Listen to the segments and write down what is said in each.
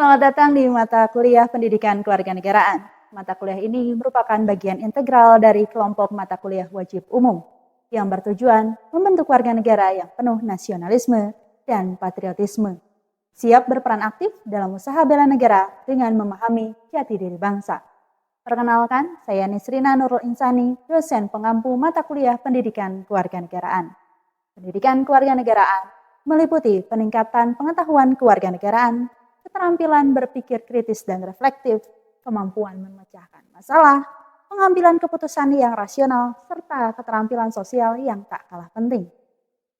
Selamat datang di mata kuliah Pendidikan Kewarganegaraan. Mata kuliah ini merupakan bagian integral dari kelompok mata kuliah wajib umum yang bertujuan membentuk warga negara yang penuh nasionalisme dan patriotisme, siap berperan aktif dalam usaha bela negara dengan memahami jati diri bangsa. Perkenalkan, saya Nisrina Nurul Insani, dosen pengampu mata kuliah Pendidikan Kewarganegaraan. Pendidikan kewarganegaraan meliputi peningkatan pengetahuan kewarganegaraan, keterampilan berpikir kritis dan reflektif, kemampuan memecahkan masalah, pengambilan keputusan yang rasional, serta keterampilan sosial yang tak kalah penting.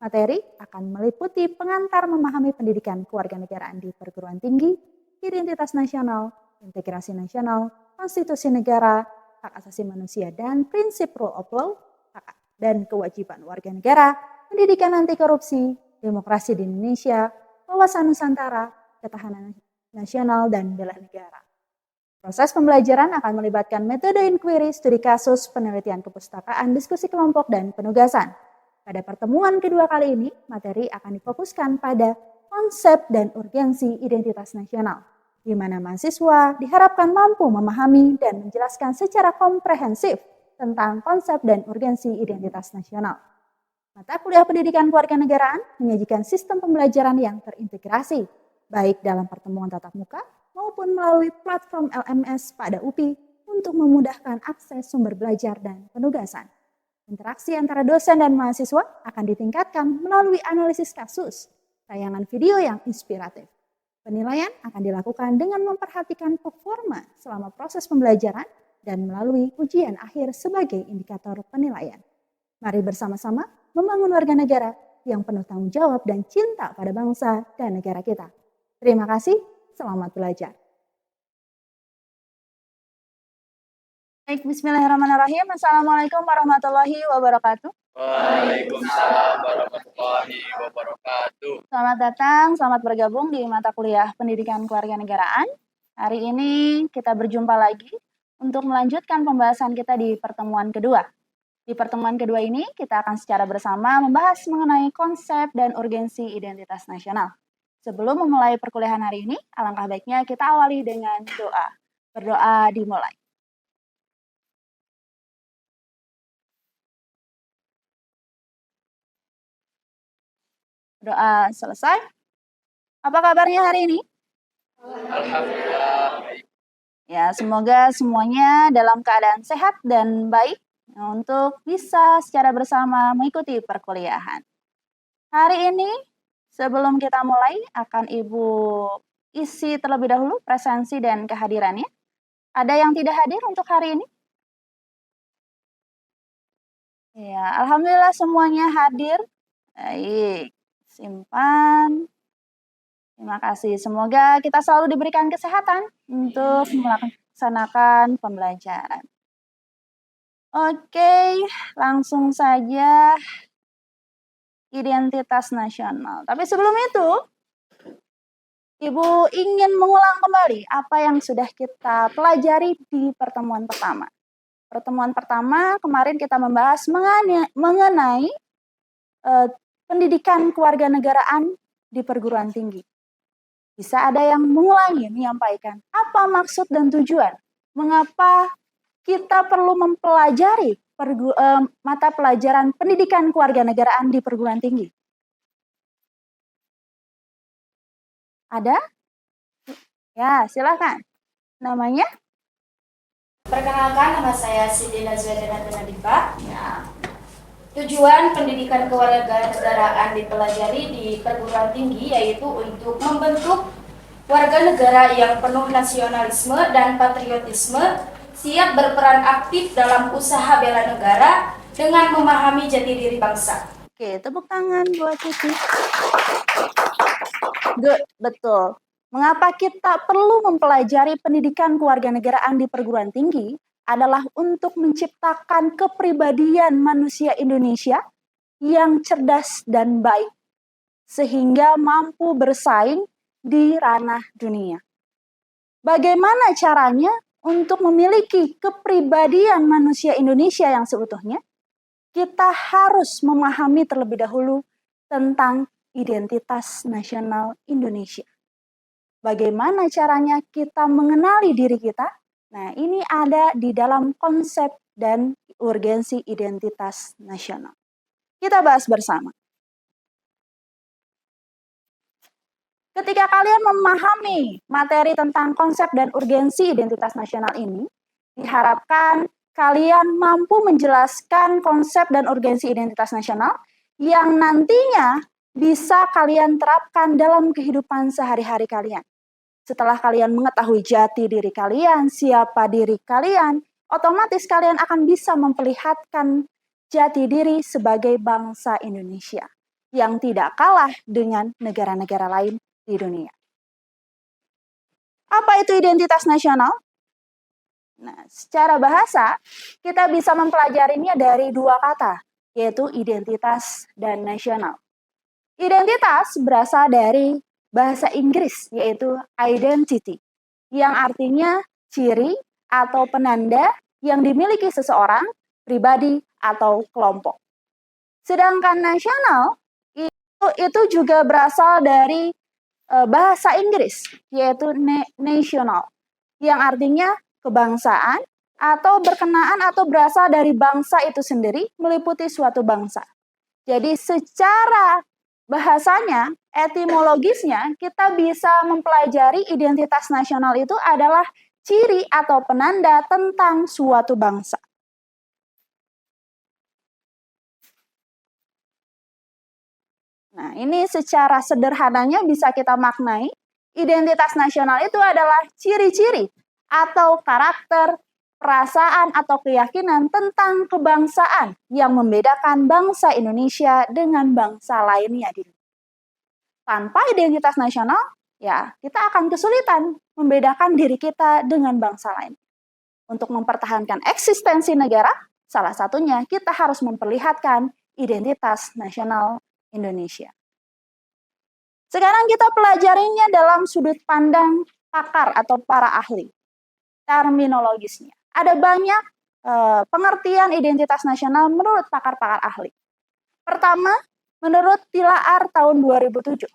Materi akan meliputi pengantar memahami pendidikan kewarganegaraan di perguruan tinggi, identitas nasional, integrasi nasional, konstitusi negara, hak asasi manusia dan prinsip rule of law, hak dan kewajiban warga negara, pendidikan anti korupsi, demokrasi di Indonesia, wawasan Nusantara, ketahanan nasional, dan bela negara. Proses pembelajaran akan melibatkan metode inquiry, studi kasus, penelitian kepustakaan, diskusi kelompok, dan penugasan. Pada pertemuan kedua kali ini, materi akan difokuskan pada konsep dan urgensi identitas nasional, di mana mahasiswa diharapkan mampu memahami dan menjelaskan secara komprehensif tentang konsep dan urgensi identitas nasional. Mata kuliah Pendidikan Kewarganegaraan menyajikan sistem pembelajaran yang terintegrasi, baik dalam pertemuan tatap muka maupun melalui platform LMS pada UPI untuk memudahkan akses sumber belajar dan penugasan. Interaksi antara dosen dan mahasiswa akan ditingkatkan melalui analisis kasus, tayangan video yang inspiratif. Penilaian akan dilakukan dengan memperhatikan performa selama proses pembelajaran dan melalui ujian akhir sebagai indikator penilaian. Mari bersama-sama membangun warga negara yang penuh tanggung jawab dan cinta pada bangsa dan negara kita. Terima kasih, selamat belajar. Baik, bismillahirrahmanirrahim. Assalamualaikum warahmatullahi wabarakatuh. Waalaikumsalam warahmatullahi wabarakatuh. Selamat datang, selamat bergabung di mata kuliah Pendidikan Kewarganegaraan. Hari ini kita berjumpa lagi untuk melanjutkan pembahasan kita di pertemuan kedua. Di pertemuan kedua ini kita akan secara bersama membahas mengenai konsep dan urgensi identitas nasional. Sebelum memulai perkuliahan hari ini, alangkah baiknya kita awali dengan doa. Berdoa dimulai. Doa selesai. Apa kabarnya hari ini? Alhamdulillah. Ya, semoga semuanya dalam keadaan sehat dan baik untuk bisa secara bersama mengikuti perkuliahan. Hari ini, sebelum kita mulai, akan Ibu isi terlebih dahulu presensi dan kehadirannya. Ada yang tidak hadir untuk hari ini? Ya, alhamdulillah semuanya hadir. Baik, simpan. Terima kasih. Semoga kita selalu diberikan kesehatan untuk melaksanakan pembelajaran. Oke, langsung saja identitas nasional. Tapi sebelum itu, Ibu ingin mengulang kembali apa yang sudah kita pelajari di pertemuan pertama. Pertemuan pertama kemarin kita membahas mengenai pendidikan kewarganegaraan di perguruan tinggi. Bisa ada yang mengulangi, menyampaikan apa maksud dan tujuan, mengapa kita perlu mempelajari mata pelajaran pendidikan kewarganegaraan di perguruan tinggi. Ada? Ya, silakan. Namanya? Perkenalkan, nama saya Siti Nazwa Nadifa. Ya. Tujuan pendidikan kewarganegaraan dipelajari di perguruan tinggi yaitu untuk membentuk warga negara yang penuh nasionalisme dan patriotisme, siap berperan aktif dalam usaha bela negara dengan memahami jati diri bangsa. Oke, tepuk tangan buat Siti. Good, betul. Mengapa kita perlu mempelajari pendidikan kewarganegaraan di perguruan tinggi adalah untuk menciptakan kepribadian manusia Indonesia yang cerdas dan baik, sehingga mampu bersaing di ranah dunia. Bagaimana caranya untuk memiliki kepribadian manusia Indonesia yang seutuhnya? Kita harus memahami terlebih dahulu tentang identitas nasional Indonesia. Bagaimana caranya kita mengenali diri kita? Nah, ini ada di dalam konsep dan urgensi identitas nasional. Kita bahas bersama. Ketika kalian memahami materi tentang konsep dan urgensi identitas nasional ini, diharapkan kalian mampu menjelaskan konsep dan urgensi identitas nasional yang nantinya bisa kalian terapkan dalam kehidupan sehari-hari kalian. Setelah kalian mengetahui jati diri kalian, siapa diri kalian, otomatis kalian akan bisa memperlihatkan jati diri sebagai bangsa Indonesia yang tidak kalah dengan negara-negara lain di dunia. Apa itu identitas nasional? Nah, secara bahasa, kita bisa mempelajarinya dari dua kata, yaitu identitas dan nasional. Identitas berasal dari bahasa Inggris, yaitu identity, yang artinya ciri atau penanda yang dimiliki seseorang, pribadi, atau kelompok. Sedangkan nasional, itu juga berasal dari bahasa Inggris, yaitu national, yang artinya kebangsaan atau berkenaan atau berasal dari bangsa itu sendiri, meliputi suatu bangsa. Jadi secara bahasanya, etimologisnya, kita bisa mempelajari identitas nasional itu adalah ciri atau penanda tentang suatu bangsa. Nah, ini secara sederhananya bisa kita maknai, identitas nasional itu adalah ciri-ciri atau karakter, perasaan atau keyakinan tentang kebangsaan yang membedakan bangsa Indonesia dengan bangsa lainnya di dunia. Tanpa identitas nasional, ya kita akan kesulitan membedakan diri kita dengan bangsa lain. Untuk mempertahankan eksistensi negara, salah satunya kita harus memperlihatkan identitas nasional Indonesia. Sekarang kita pelajarinya dalam sudut pandang pakar atau para ahli. Terminologisnya. Ada banyak pengertian identitas nasional menurut pakar-pakar ahli. Pertama, menurut Tilaar tahun 2007,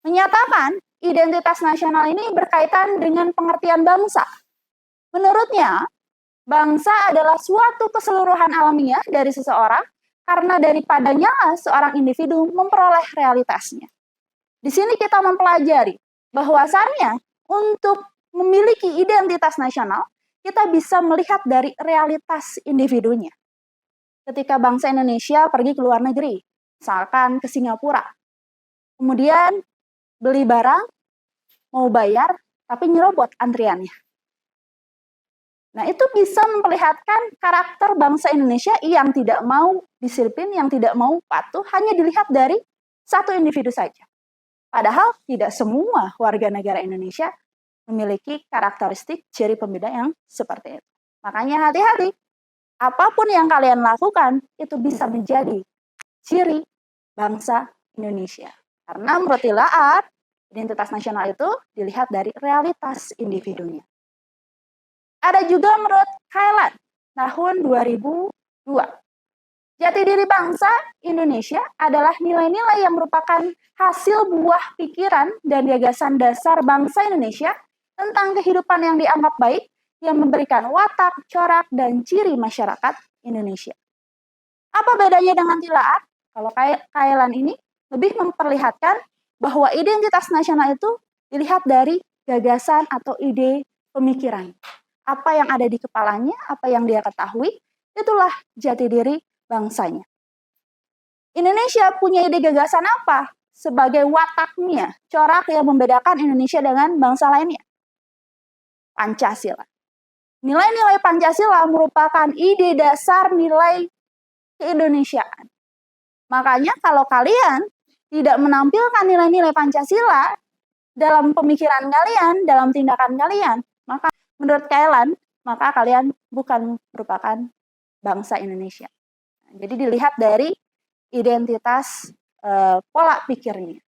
menyatakan identitas nasional ini berkaitan dengan pengertian bangsa. Menurutnya, bangsa adalah suatu keseluruhan alamiah dari seseorang karena daripadanya seorang individu memperoleh realitasnya. Di sini kita mempelajari bahwasannya untuk memiliki identitas nasional, kita bisa melihat dari realitas individunya. Ketika bangsa Indonesia pergi ke luar negeri, misalkan ke Singapura, kemudian beli barang, mau bayar, tapi nyerobot antriannya. Nah, itu bisa memperlihatkan karakter bangsa Indonesia yang tidak mau disiplin, yang tidak mau patuh, hanya dilihat dari satu individu saja. Padahal tidak semua warga negara Indonesia memiliki karakteristik ciri pembeda yang seperti itu. Makanya hati-hati, apapun yang kalian lakukan, itu bisa menjadi ciri bangsa Indonesia. Karena menurut Tilaar, identitas nasional itu dilihat dari realitas individunya. Ada juga menurut Kailan tahun 2002. Jati diri bangsa Indonesia adalah nilai-nilai yang merupakan hasil buah pikiran dan gagasan dasar bangsa Indonesia tentang kehidupan yang dianggap baik yang memberikan watak, corak, dan ciri masyarakat Indonesia. Apa bedanya dengan Tilaar? Kalau Kailan ini lebih memperlihatkan bahwa identitas nasional itu dilihat dari gagasan atau ide pemikiran. Apa yang ada di kepalanya, apa yang dia ketahui, itulah jati diri bangsanya. Indonesia punya ide gagasan apa sebagai wataknya, corak yang membedakan Indonesia dengan bangsa lainnya? Pancasila. Nilai-nilai Pancasila merupakan ide dasar nilai keindonesiaan. Makanya kalau kalian tidak menampilkan nilai-nilai Pancasila dalam pemikiran kalian, dalam tindakan kalian, maka menurut Kailan, maka kalian bukan merupakan bangsa Indonesia. Jadi dilihat dari identitas pola pikirnya.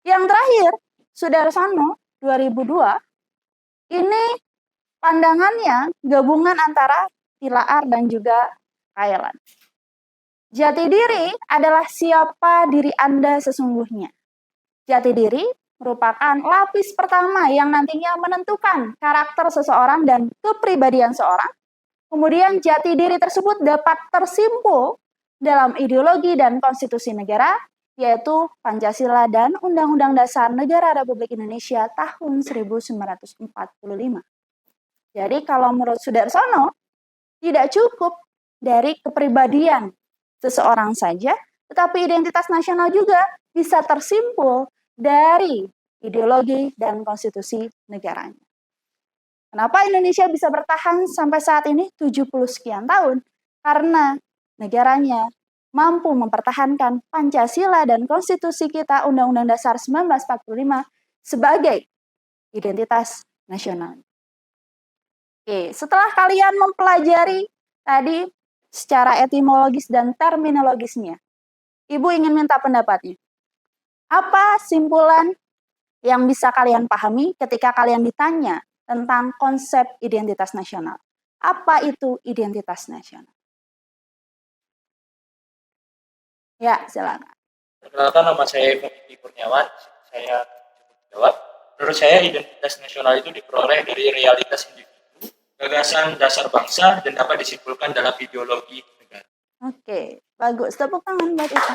Yang terakhir, Sudarsono 2002, ini pandangannya gabungan antara Tilaar dan juga Kailan. Jati diri adalah siapa diri Anda sesungguhnya. Jati diri merupakan lapis pertama yang nantinya menentukan karakter seseorang dan kepribadian seorang. Kemudian jati diri tersebut dapat tersimpul dalam ideologi dan konstitusi negara, yaitu Pancasila dan Undang-Undang Dasar Negara Republik Indonesia tahun 1945. Jadi kalau menurut Sudarsono, tidak cukup dari kepribadian seseorang saja, tetapi identitas nasional juga bisa tersimpul dari ideologi dan konstitusi negaranya. Kenapa Indonesia bisa bertahan sampai saat ini 70 sekian tahun? Karena negaranya mampu mempertahankan Pancasila dan konstitusi kita Undang-Undang Dasar 1945 sebagai identitas nasional. Oke, setelah kalian mempelajari tadi secara etimologis dan terminologisnya, Ibu ingin minta pendapatnya. Apa simpulan yang bisa kalian pahami ketika kalian ditanya tentang konsep identitas nasional? Apa itu identitas nasional? Ya, silakan. Perkenalkan, nama saya Femi Kurniawan. Saya jawab. Menurut saya identitas nasional itu diperoleh dari realitas individu, gagasan dasar bangsa, dan dapat disimpulkan dalam ideologi negara. Oke, bagus. Tepuk tangan buat itu.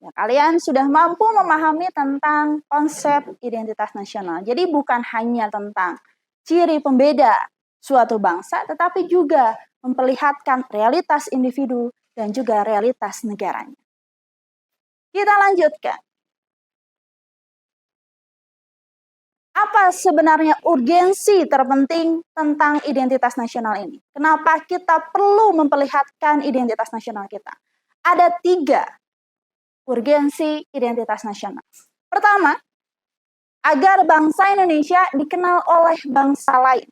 Ya, kalian sudah mampu memahami tentang konsep identitas nasional. Jadi bukan hanya tentang ciri pembeda suatu bangsa, tetapi juga memperlihatkan realitas individu dan juga realitas negaranya. Kita lanjutkan. Apa sebenarnya urgensi terpenting tentang identitas nasional ini? Kenapa kita perlu memperlihatkan identitas nasional kita? Ada 3 urgensi identitas nasional. Pertama, agar bangsa Indonesia dikenal oleh bangsa lain.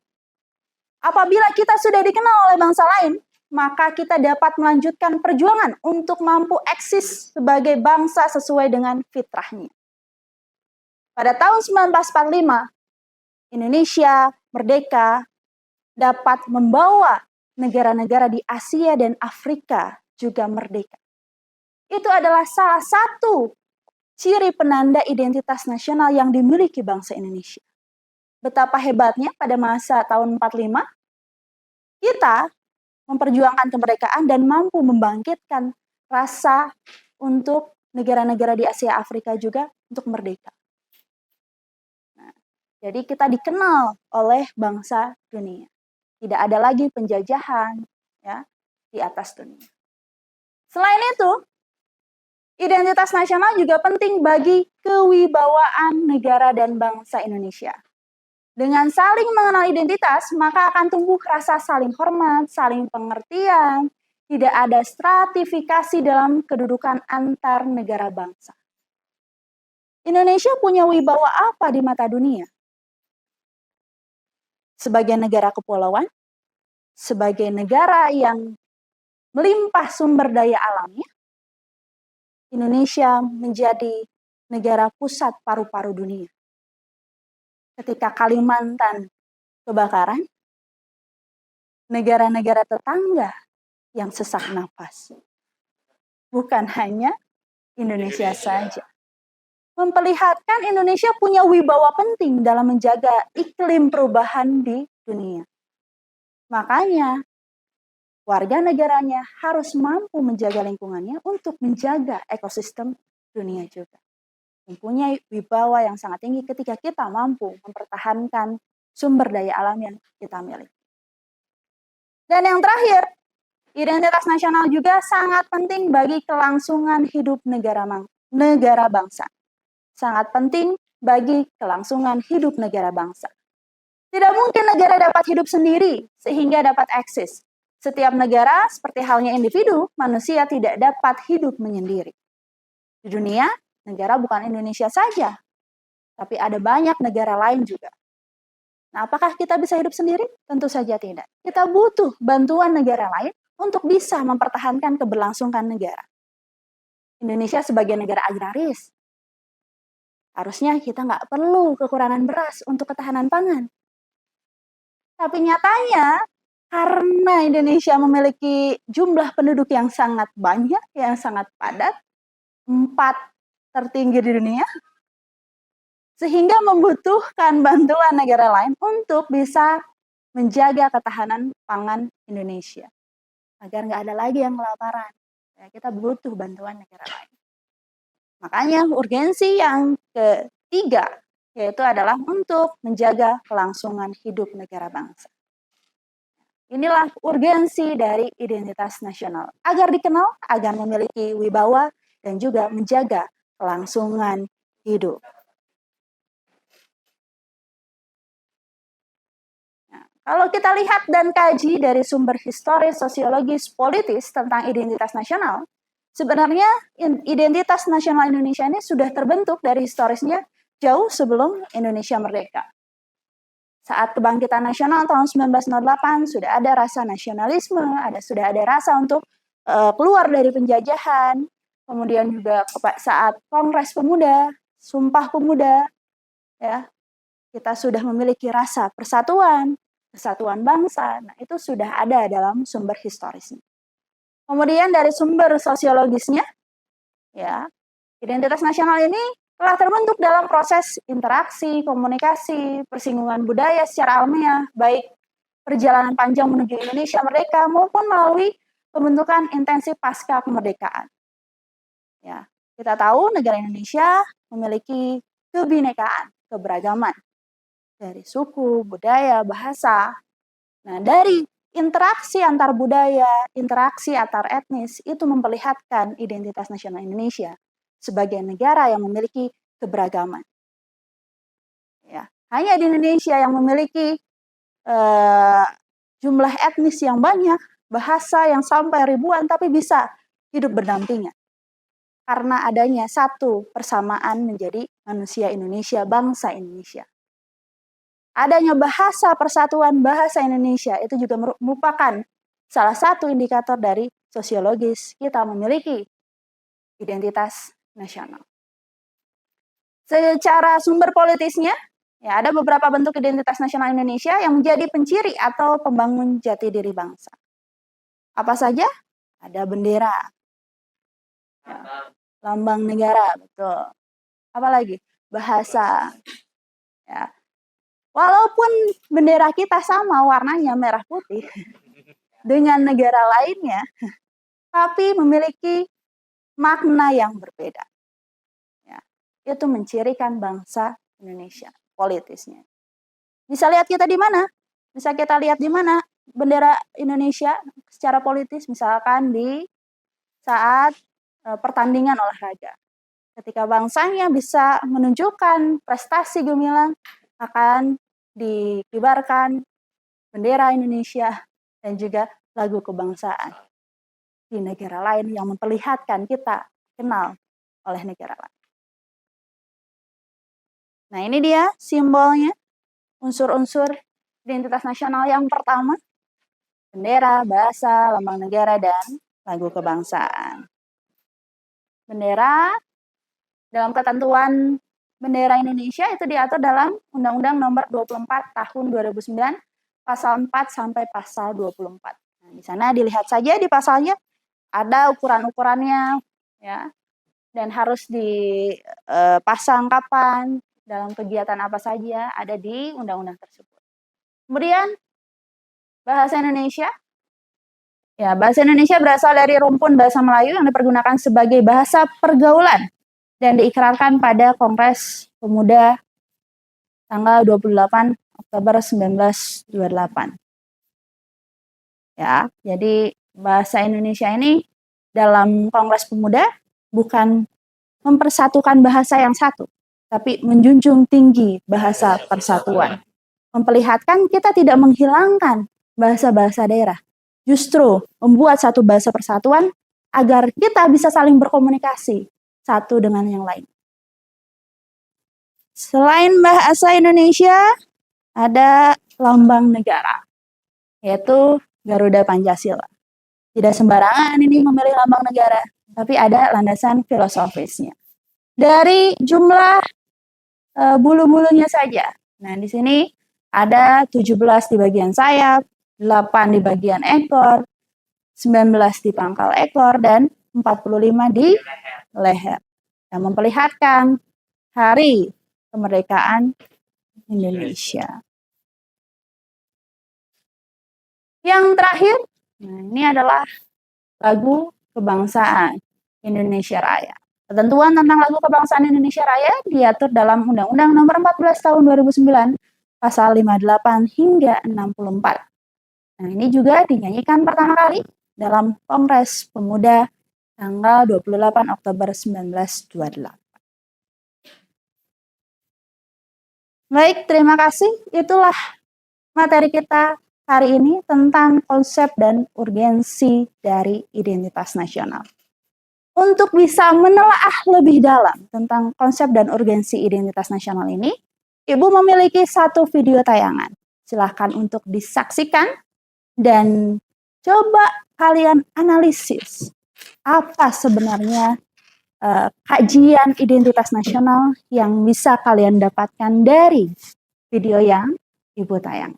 Apabila kita sudah dikenal oleh bangsa lain, maka kita dapat melanjutkan perjuangan untuk mampu eksis sebagai bangsa sesuai dengan fitrahnya. Pada tahun 1945, Indonesia merdeka dapat membawa negara-negara di Asia dan Afrika juga merdeka. Itu adalah salah satu ciri penanda identitas nasional yang dimiliki bangsa Indonesia. Betapa hebatnya pada masa tahun 45, kita memperjuangkan kemerdekaan dan mampu membangkitkan rasa untuk negara-negara di Asia Afrika juga untuk merdeka. Nah, jadi kita dikenal oleh bangsa dunia. Tidak ada lagi penjajahan ya di atas dunia. Selain itu, identitas nasional juga penting bagi kewibawaan negara dan bangsa Indonesia. Dengan saling mengenal identitas, maka akan tumbuh rasa saling hormat, saling pengertian, tidak ada stratifikasi dalam kedudukan antar negara bangsa. Indonesia punya wibawa apa di mata dunia? Sebagai negara kepulauan, sebagai negara yang melimpah sumber daya alamnya, Indonesia menjadi negara pusat paru-paru dunia. Ketika Kalimantan kebakaran, negara-negara tetangga yang sesak napas. Bukan hanya Indonesia saja. Memperlihatkan Indonesia punya wibawa penting dalam menjaga iklim perubahan di dunia. Makanya, warga negaranya harus mampu menjaga lingkungannya untuk menjaga ekosistem dunia juga. Mempunyai wibawa yang sangat tinggi ketika kita mampu mempertahankan sumber daya alam yang kita miliki. Dan yang terakhir, identitas nasional juga sangat penting bagi kelangsungan hidup negara bangsa. Sangat penting bagi kelangsungan hidup negara bangsa. Tidak mungkin negara dapat hidup sendiri sehingga dapat eksis. Setiap negara, seperti halnya individu, manusia tidak dapat hidup menyendiri. Di dunia, negara bukan Indonesia saja, tapi ada banyak negara lain juga. Nah, apakah kita bisa hidup sendiri? Tentu saja tidak. Kita butuh bantuan negara lain untuk bisa mempertahankan keberlangsungan negara. Indonesia sebagai negara agraris, harusnya kita nggak perlu kekurangan beras untuk ketahanan pangan. Tapi nyatanya, karena Indonesia memiliki jumlah penduduk yang sangat banyak, yang sangat padat, 4 tertinggi di dunia, sehingga membutuhkan bantuan negara lain untuk bisa menjaga ketahanan pangan Indonesia agar nggak ada lagi yang kelaparan. Ya, kita butuh bantuan negara lain. Makanya urgensi yang ketiga yaitu adalah untuk menjaga kelangsungan hidup negara bangsa. Inilah urgensi dari identitas nasional, agar dikenal, agar memiliki wibawa, dan juga menjaga kelangsungan hidup. Nah, kalau kita lihat dan kaji dari sumber historis, sosiologis, politis tentang identitas nasional, sebenarnya identitas nasional Indonesia ini sudah terbentuk dari historisnya jauh sebelum Indonesia merdeka. Saat kebangkitan nasional tahun 1908 sudah ada rasa nasionalisme, sudah ada rasa untuk keluar dari penjajahan. Kemudian juga saat Kongres Pemuda, Sumpah Pemuda, ya kita sudah memiliki rasa persatuan, kesatuan bangsa. Nah, itu sudah ada dalam sumber historisnya. Kemudian dari sumber sosiologisnya, ya identitas nasional ini telah terbentuk dalam proses interaksi, komunikasi, persinggungan budaya secara alamiah, baik perjalanan panjang menuju Indonesia merdeka maupun melalui pembentukan intensif pasca kemerdekaan. Ya, kita tahu negara Indonesia memiliki kebinekaan, keberagaman dari suku, budaya, bahasa. Nah, dari interaksi antar budaya, interaksi antar etnis itu memperlihatkan identitas nasional Indonesia sebagai negara yang memiliki keberagaman. Ya, hanya di Indonesia yang memiliki jumlah etnis yang banyak, bahasa yang sampai ribuan, tapi bisa hidup berdampingan. Karena adanya satu persamaan menjadi manusia Indonesia, bangsa Indonesia. Adanya bahasa persatuan bahasa Indonesia itu juga merupakan salah satu indikator dari sosiologis kita memiliki identitas nasional. Secara sumber politisnya, ya ada beberapa bentuk identitas nasional Indonesia yang menjadi penciri atau pembangun jati diri bangsa. Apa saja? Ada bendera, ya, lambang negara, betul. Apalagi? Bahasa. Ya. Walaupun bendera kita sama warnanya merah putih dengan negara lainnya, tapi memiliki makna yang berbeda. Ya, itu mencirikan bangsa Indonesia politisnya. Bisa lihat kita di mana? Bisa kita lihat di mana bendera Indonesia secara politis, misalkan di saat pertandingan olahraga. Ketika bangsanya bisa menunjukkan prestasi gemilang, akan dikibarkan bendera Indonesia dan juga lagu kebangsaan di negara lain yang memperlihatkan kita kenal oleh negara lain. Nah, ini dia simbolnya, unsur-unsur identitas nasional yang pertama, bendera, bahasa, lambang negara, dan lagu kebangsaan. Bendera, dalam ketentuan bendera Indonesia itu diatur dalam Undang-Undang Nomor 24 Tahun 2009, Pasal 4 sampai Pasal 24. Nah, di sana dilihat saja di pasalnya, ada ukuran-ukurannya, ya, dan harus dipasang kapan, dalam kegiatan apa saja, ada di undang-undang tersebut. Kemudian bahasa Indonesia, ya bahasa Indonesia berasal dari rumpun bahasa Melayu yang dipergunakan sebagai bahasa pergaulan dan diikrarkan pada Kongres Pemuda tanggal 28 Oktober 1928. Ya, jadi bahasa Indonesia ini dalam Kongres Pemuda bukan mempersatukan bahasa yang satu, tapi menjunjung tinggi bahasa persatuan. Memperlihatkan kita tidak menghilangkan bahasa-bahasa daerah, justru membuat satu bahasa persatuan agar kita bisa saling berkomunikasi satu dengan yang lain. Selain bahasa Indonesia, ada lambang negara, yaitu Garuda Pancasila. Tidak sembarangan ini memilih lambang negara, tapi ada landasan filosofisnya. Dari jumlah bulu-bulunya saja. Nah, di sini ada 17 di bagian sayap, 8 di bagian ekor, 19 di pangkal ekor, dan 45 di leher. yang memperlihatkan Hari Kemerdekaan Indonesia. Yang terakhir, ini adalah lagu kebangsaan Indonesia Raya. Ketentuan tentang lagu kebangsaan Indonesia Raya diatur dalam Undang-Undang Nomor 14 Tahun 2009, Pasal 58 hingga 64. Nah, ini juga dinyanyikan pertama kali dalam Kongres Pemuda tanggal 28 Oktober 1928. Baik, terima kasih. Itulah materi kita hari ini tentang konsep dan urgensi dari identitas nasional. Untuk bisa menelaah lebih dalam tentang konsep dan urgensi identitas nasional ini, Ibu memiliki satu video tayangan. Silahkan untuk disaksikan dan coba kalian analisis apa sebenarnya kajian identitas nasional yang bisa kalian dapatkan dari video yang Ibu tayang.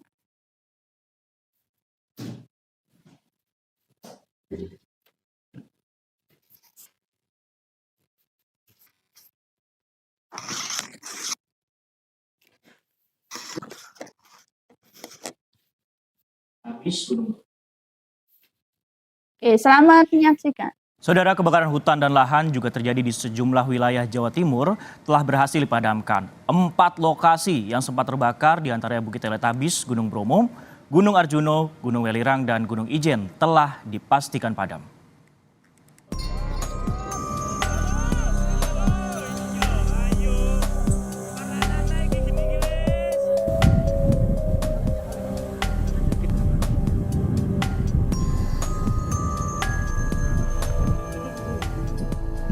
Oke, selamat menyaksikan. Saudara, kebakaran hutan dan lahan juga terjadi di sejumlah wilayah Jawa Timur telah berhasil dipadamkan. 4 lokasi yang sempat terbakar diantaranya Bukit Teletabis, Gunung Bromo, Gunung Arjuno, Gunung Welirang, dan Gunung Ijen telah dipastikan padam.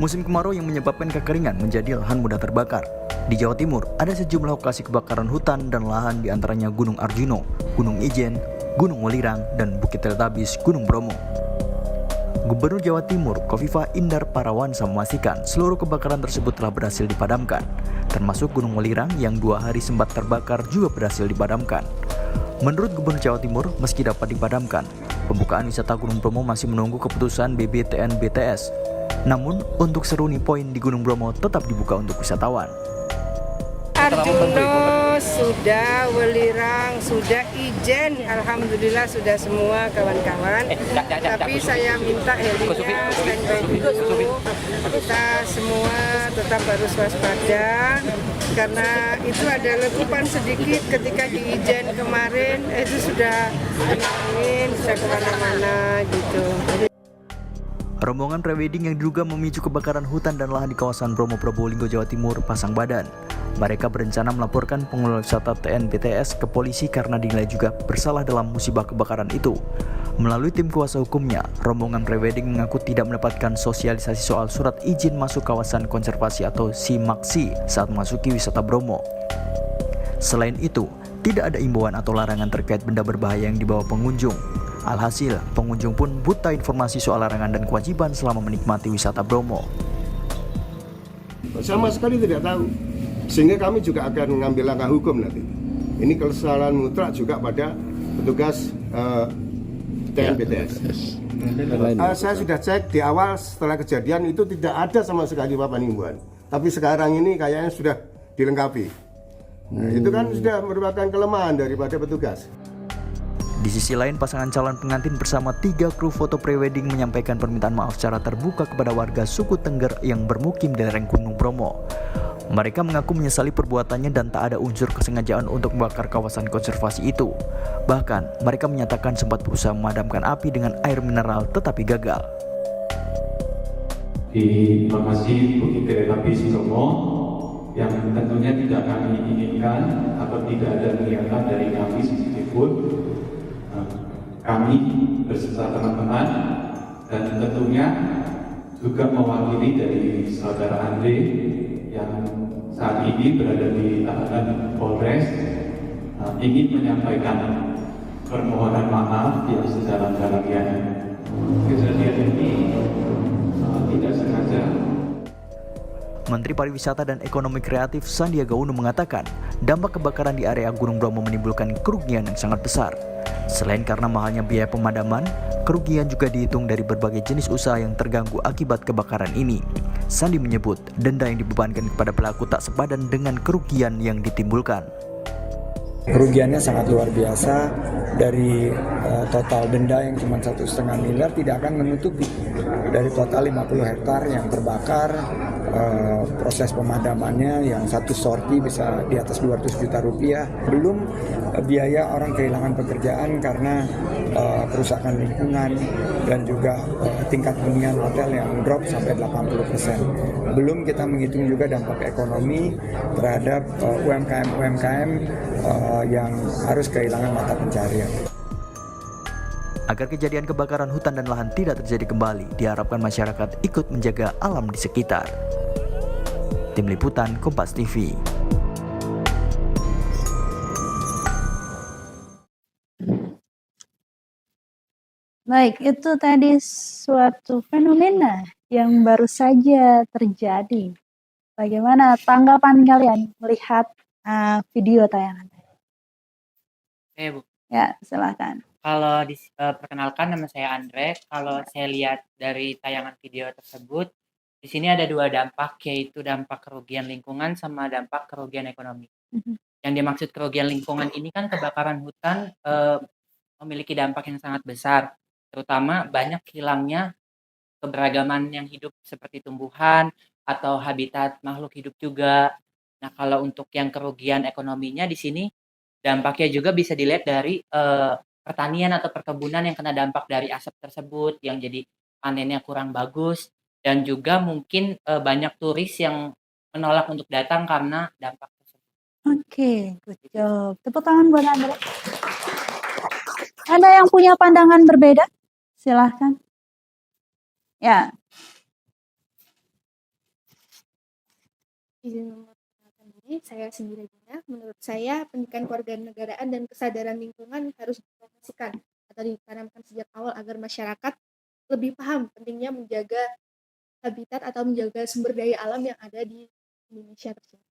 Musim kemarau yang menyebabkan kekeringan menjadi lahan mudah terbakar. Di Jawa Timur, ada sejumlah lokasi kebakaran hutan dan lahan diantaranya Gunung Arjuno, Gunung Ijen, Gunung Welirang, dan Bukit Teletabis, Gunung Bromo. Gubernur Jawa Timur, Khofifah Indar Parawansa memastikan seluruh kebakaran tersebut telah berhasil dipadamkan, termasuk Gunung Welirang yang 2 hari sempat terbakar juga berhasil dipadamkan. Menurut Gubernur Jawa Timur, meski dapat dipadamkan, pembukaan wisata Gunung Bromo masih menunggu keputusan BBTN-BTS. Namun, untuk Seruni Point di Gunung Bromo tetap dibuka untuk wisatawan. Arjuno sudah, Welirang sudah, Ijen alhamdulillah sudah semua kawan-kawan. Tapi saya minta helinya standby dulu. Kita semua tetap harus waspada karena itu ada letupan sedikit ketika di Ijen kemarin itu sudah angin, sudah kemana-mana gitu. Rombongan prewedding yang diduga memicu kebakaran hutan dan lahan di kawasan Bromo Probolinggo, Jawa Timur pasang badan. Mereka berencana melaporkan pengelola wisata TNBTS ke polisi karena dinilai juga bersalah dalam musibah kebakaran itu. Melalui tim kuasa hukumnya, rombongan prewedding mengaku tidak mendapatkan sosialisasi soal surat izin masuk kawasan konservasi atau SIMAKSI saat memasuki wisata Bromo. Selain itu, tidak ada imbauan atau larangan terkait benda berbahaya yang dibawa pengunjung. Alhasil, pengunjung pun buta informasi soal larangan dan kewajiban selama menikmati wisata Bromo. Sama sekali tidak tahu, sehingga kami juga akan mengambil langkah hukum nanti. Ini kesalahan mutlak juga pada petugas TNBTS. Saya sudah cek di awal setelah kejadian itu tidak ada sama sekali papan himbauan. Tapi sekarang ini kayaknya sudah dilengkapi. Nah, itu kan sudah merupakan kelemahan daripada petugas. Di sisi lain, pasangan calon pengantin bersama 3 kru foto prewedding menyampaikan permintaan maaf secara terbuka kepada warga suku Tengger yang bermukim di lereng Gunung Bromo. Mereka mengaku menyesali perbuatannya dan tak ada unsur kesengajaan untuk membakar kawasan konservasi itu. Bahkan, mereka menyatakan sempat berusaha memadamkan api dengan air mineral tetapi gagal. Di lokasi Bukit Teletabis Bromo yang tentunya tidak kami inginkan atau tidak ada niatan dari kami sedikitpun. Kami beserta teman-teman dan tentunya juga mewakili dari saudara Andre yang saat ini berada di tahanan Polres ingin menyampaikan permohonan maaf yang sedalam-dalamnya. Kejadian ini tidak sengaja. Menteri Pariwisata dan Ekonomi Kreatif Sandiaga Uno mengatakan dampak kebakaran di area Gunung Bromo menimbulkan kerugian yang sangat besar. Selain karena mahalnya biaya pemadaman, kerugian juga dihitung dari berbagai jenis usaha yang terganggu akibat kebakaran ini. Sandi menyebut denda yang dibebankan kepada pelaku tak sepadan dengan kerugian yang ditimbulkan. Kerugiannya sangat luar biasa. Dari total denda yang cuma 1,5 miliar tidak akan menutupi dari total 50 hektar yang terbakar. Proses pemadamannya yang satu sorti bisa di atas 200 juta rupiah. Belum biaya orang kehilangan pekerjaan karena kerusakan lingkungan dan juga tingkat hunian hotel yang drop sampai 80%. Belum kita menghitung juga dampak ekonomi terhadap UMKM yang harus kehilangan mata pencarian. Agar kejadian kebakaran hutan dan lahan tidak terjadi kembali, diharapkan masyarakat ikut menjaga alam di sekitar. Tim Liputan Kompas TV. Baik, itu tadi suatu fenomena yang baru saja terjadi. Bagaimana tanggapan kalian melihat video tayangan? Bu. Ya, silakan. Kalau perkenalkan, nama saya Andre. Kalau saya lihat dari tayangan video tersebut, di sini ada dua dampak, yaitu dampak kerugian lingkungan sama dampak kerugian ekonomi. Yang dimaksud kerugian lingkungan ini kan kebakaran hutan memiliki dampak yang sangat besar, terutama banyak hilangnya keberagaman yang hidup seperti tumbuhan atau habitat makhluk hidup juga. Nah, kalau untuk yang kerugian ekonominya di sini dampaknya juga bisa dilihat dari pertanian atau perkebunan yang kena dampak dari asap tersebut, yang jadi panennya kurang bagus, dan juga mungkin banyak turis yang menolak untuk datang karena dampak tersebut. Oke, good job. Tepuk tangan buat Andre. Ada yang punya pandangan berbeda? Silahkan. Ya. Izin memperkenalkan diri, saya Sindira Dina. Menurut saya, pendidikan kewarganegaraan dan kesadaran lingkungan harus dipromosikan atau ditanamkan sejak awal agar masyarakat lebih paham pentingnya menjaga habitat atau menjaga sumber daya alam yang ada di Indonesia tersebut.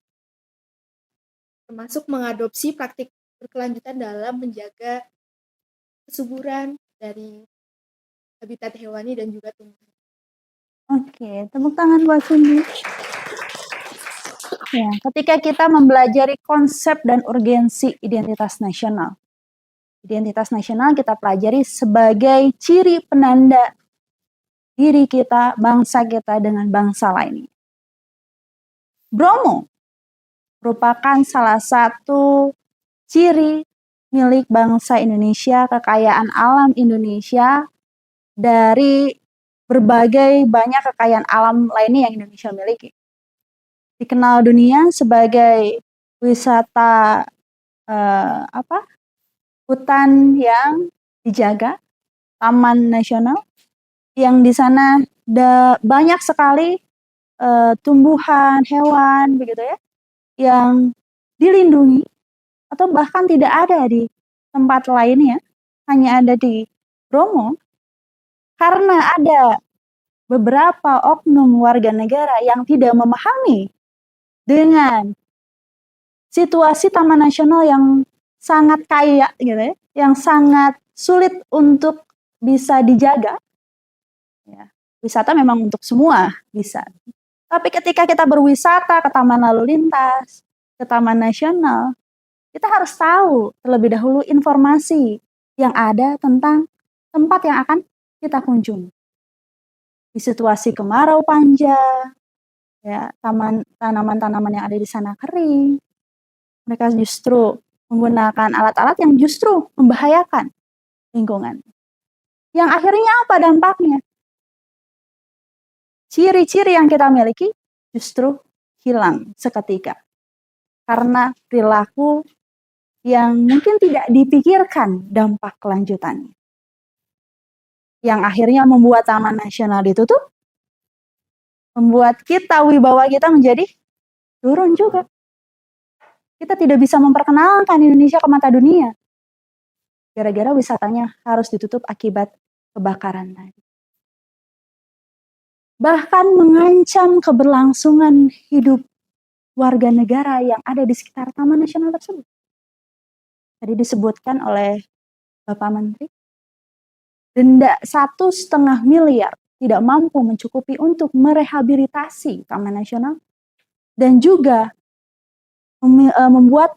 Termasuk mengadopsi praktik berkelanjutan dalam menjaga kesuburan dari habitat hewani dan juga tumbuhan. Oke, tepuk tangan buat Cindy. Ya, ketika kita mempelajari konsep dan urgensi identitas nasional. Identitas nasional kita pelajari sebagai ciri penanda diri kita, bangsa kita dengan bangsa lainnya. Bromo merupakan salah satu ciri milik bangsa Indonesia, kekayaan alam Indonesia dari berbagai banyak kekayaan alam lainnya yang Indonesia miliki. Dikenal dunia sebagai wisata hutan yang dijaga, taman nasional, yang di sana banyak sekali tumbuhan, hewan, begitu ya, yang dilindungi atau bahkan tidak ada di tempat lainnya, hanya ada di Bromo, karena ada beberapa oknum warga negara yang tidak memahami dengan situasi taman nasional yang sangat kaya, gitu ya, yang sangat sulit untuk bisa dijaga. Ya, wisata memang untuk semua bisa. Tapi ketika kita berwisata ke taman lalu lintas, ke taman nasional, kita harus tahu terlebih dahulu informasi yang ada tentang tempat yang akan kita kunjungi. Di situasi kemarau panjang, ya, tanaman-tanaman yang ada di sana kering, mereka justru menggunakan alat-alat yang justru membahayakan lingkungan. Yang akhirnya apa dampaknya? Ciri-ciri yang kita miliki justru hilang seketika. Karena perilaku yang mungkin tidak dipikirkan dampak kelanjutannya. Yang akhirnya membuat taman nasional ditutup, membuat kita, wibawa kita menjadi turun juga. Kita tidak bisa memperkenalkan Indonesia ke mata dunia. Gara-gara wisatanya harus ditutup akibat kebakaran tadi. Bahkan mengancam keberlangsungan hidup warga negara yang ada di sekitar Taman Nasional tersebut. Tadi disebutkan oleh Bapak Menteri, denda 1,5 miliar tidak mampu mencukupi untuk merehabilitasi Taman Nasional dan juga membuat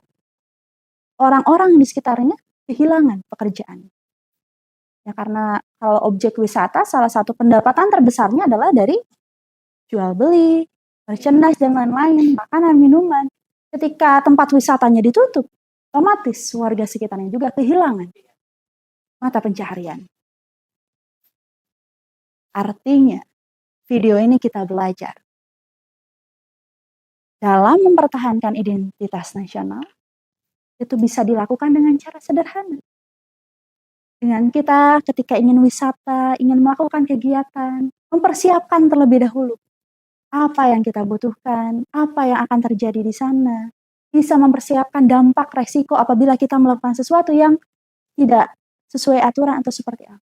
orang-orang di sekitarnya kehilangan pekerjaan. Ya karena kalau objek wisata salah satu pendapatan terbesarnya adalah dari jual beli, merchandise dan lain-lain, makanan, minuman. Ketika tempat wisatanya ditutup, otomatis warga sekitarnya juga kehilangan mata pencaharian. Artinya, video ini kita belajar dalam mempertahankan identitas nasional itu bisa dilakukan dengan cara sederhana. Dengan kita ketika ingin wisata, ingin melakukan kegiatan, mempersiapkan terlebih dahulu apa yang kita butuhkan, apa yang akan terjadi di sana, bisa mempersiapkan dampak resiko apabila kita melakukan sesuatu yang tidak sesuai aturan atau seperti apa.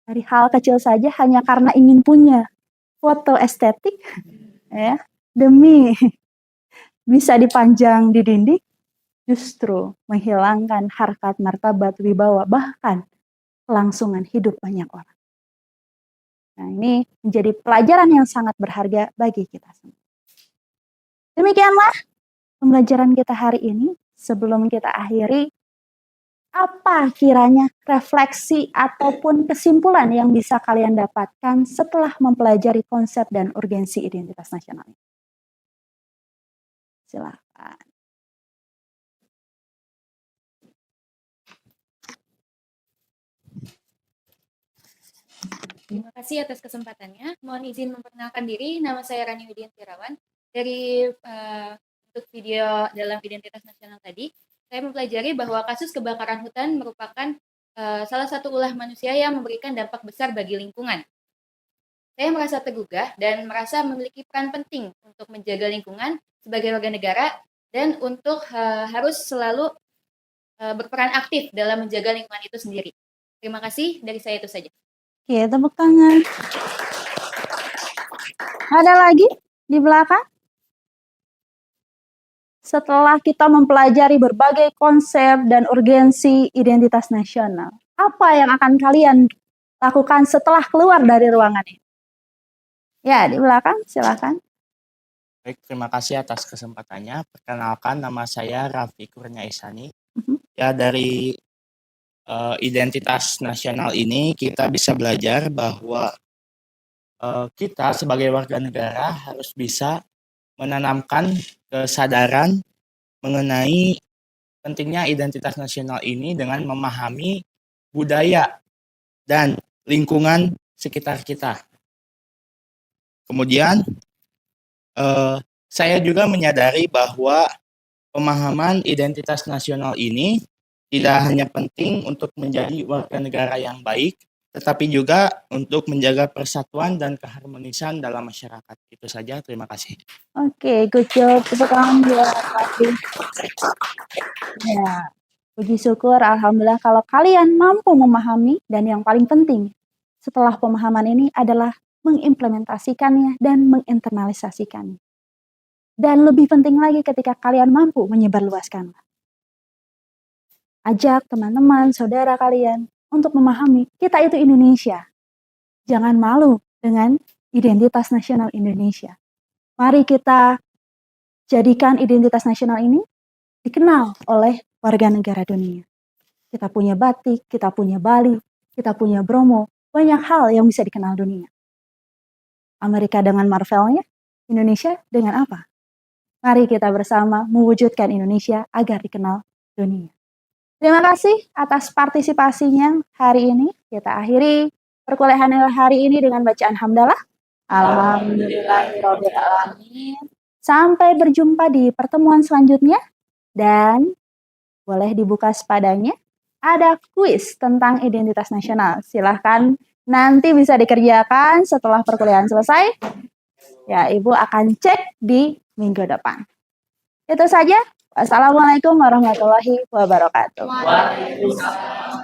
Dari hal kecil saja hanya karena ingin punya foto estetik, ya, demi bisa dipajang di dinding, justru menghilangkan harkat martabat wibawa bahkan kelangsungan hidup banyak orang. Nah, ini menjadi pelajaran yang sangat berharga bagi kita semua. Demikianlah pembelajaran kita hari ini. Sebelum kita akhiri, apa kiranya refleksi ataupun kesimpulan yang bisa kalian dapatkan setelah mempelajari konsep dan urgensi identitas nasional ini? Silakan. Terima kasih atas kesempatannya. Mohon izin memperkenalkan diri. Nama saya Rani Widian Tirawan. Dari untuk video dalam identitas nasional tadi, saya mempelajari bahwa kasus kebakaran hutan merupakan salah satu ulah manusia yang memberikan dampak besar bagi lingkungan. Saya merasa tergugah dan merasa memiliki peran penting untuk menjaga lingkungan sebagai warga negara dan untuk harus selalu berperan aktif dalam menjaga lingkungan itu sendiri. Terima kasih, dari saya itu saja. Oke, tepuk tangan. Ada lagi di belakang? Setelah kita mempelajari berbagai konsep dan urgensi identitas nasional, apa yang akan kalian lakukan setelah keluar dari ruangan ini? Ya, di belakang, silakan. Baik, terima kasih atas kesempatannya. Perkenalkan, nama saya Raffi Kurnia Ihsani. Ya, dari identitas nasional ini kita bisa belajar bahwa kita sebagai warga negara harus bisa menanamkan kesadaran mengenai pentingnya identitas nasional ini dengan memahami budaya dan lingkungan sekitar kita. Kemudian saya juga menyadari bahwa pemahaman identitas nasional ini tidak hanya penting untuk menjadi warga negara yang baik, tetapi juga untuk menjaga persatuan dan keharmonisan dalam masyarakat. Itu saja, terima kasih. Oke, good job. Tepuk tangan buat Raffi. Ya, puji syukur, alhamdulillah kalau kalian mampu memahami dan yang paling penting setelah pemahaman ini adalah mengimplementasikannya dan menginternalisasikannya. Dan lebih penting lagi ketika kalian mampu menyebarluaskannya. Ajak teman-teman, saudara kalian untuk memahami kita itu Indonesia. Jangan malu dengan identitas nasional Indonesia. Mari kita jadikan identitas nasional ini dikenal oleh warga negara dunia. Kita punya batik, kita punya Bali, kita punya Bromo, banyak hal yang bisa dikenal dunia. Amerika dengan Marvelnya, Indonesia dengan apa? Mari kita bersama mewujudkan Indonesia agar dikenal dunia. Terima kasih atas partisipasinya hari ini. Kita akhiri perkuliahan hari ini dengan bacaan hamdalah. Alhamdulillahirabbil alamin. Sampai berjumpa di pertemuan selanjutnya dan boleh dibuka sepadanya. Ada kuis tentang identitas nasional. Silahkan nanti bisa dikerjakan setelah perkuliahan selesai. Ya, Ibu akan cek di minggu depan. Itu saja. Wassalamualaikum warahmatullahi wabarakatuh. Waalaikumsalam.